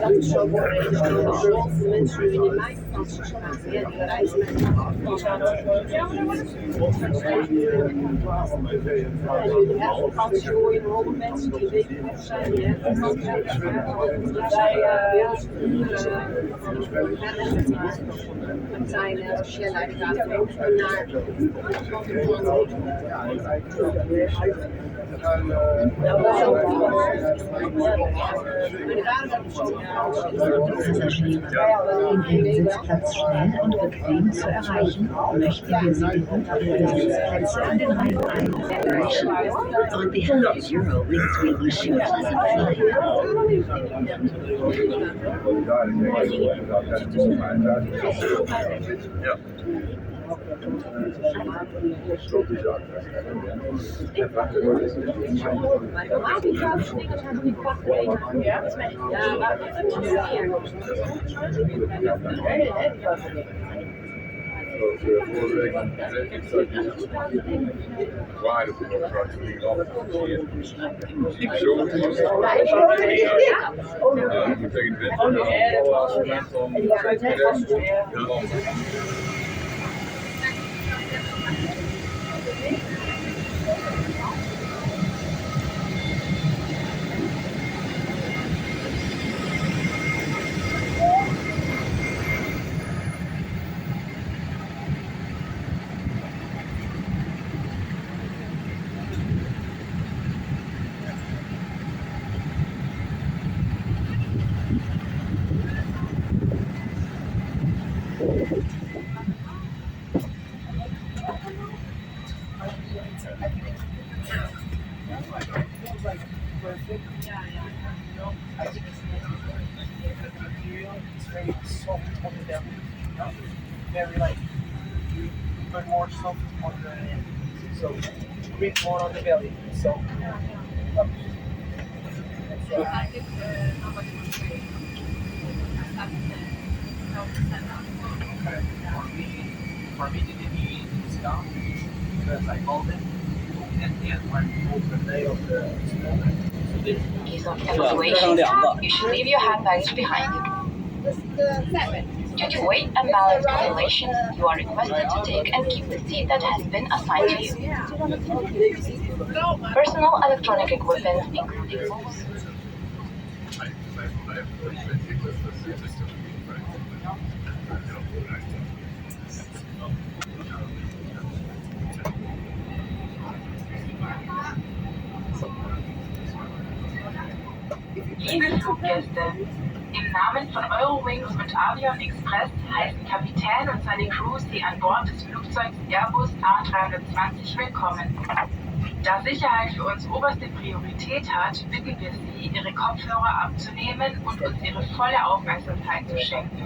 Dat is zo mooi. Zoals mensen in de mijnvakantie de reis met vakantie hoor je horen mensen die weten wat zijn. Martijn en Shell uitgaan ook naar Den Sitzplatz schnell und bequem zu erreichen, möchten wir Sie bitten, Ihre Sitzplätze an den Reihen 1 und 3 On behalf of Eurowings, we wish you a pleasant flight. normaal die grote dingen zijn van die krachtbenen. Ja, maar Vorige week waaide het nog straks niet af. Zie je zo goed was. Ja, dat betekent dit. Als je bent dan heel anders. Very like put more soft on the end, so grip more on the belly. So up. For me, the knee is down because I hold it and when open day of the Case of evacuation, you should leave your hand baggage behind you. Due to weight and balance calculations, you are requested to take and keep the seat that has been assigned to you. Personal electronic equipment, including mouse. Liebe Fluggäste, im Namen von Eurowings und Avion Express heißen Kapitän und seine Crew Sie an Bord des Flugzeugs Airbus A320 willkommen. Da Sicherheit für uns oberste Priorität hat, bitten wir Sie, Ihre Kopfhörer abzunehmen und uns Ihre volle Aufmerksamkeit zu schenken.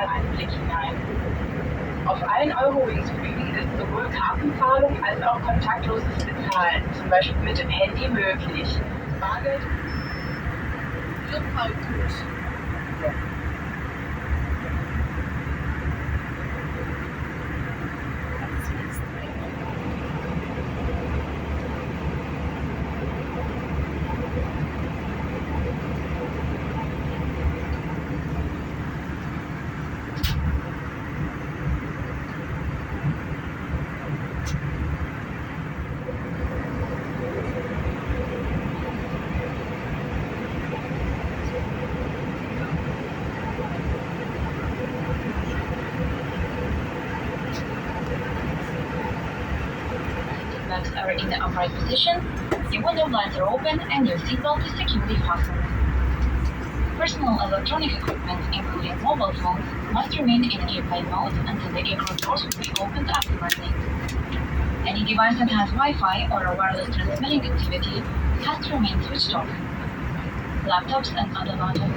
einen Blick hinein. Auf allen Eurowings-Flügen ist sowohl Kartenzahlung als auch kontaktloses Bezahlen, zum Beispiel mit dem Handy, möglich. Bargeld bags are in the upright position, your window blinds are open, and your seatbelt is securely fastened. Personal electronic equipment, including mobile phones, must remain in airplane mode until the aircraft doors will be opened afterwardly. Any device that has Wi-Fi or a wireless transmitting activity has to remain switched off. Laptops and other other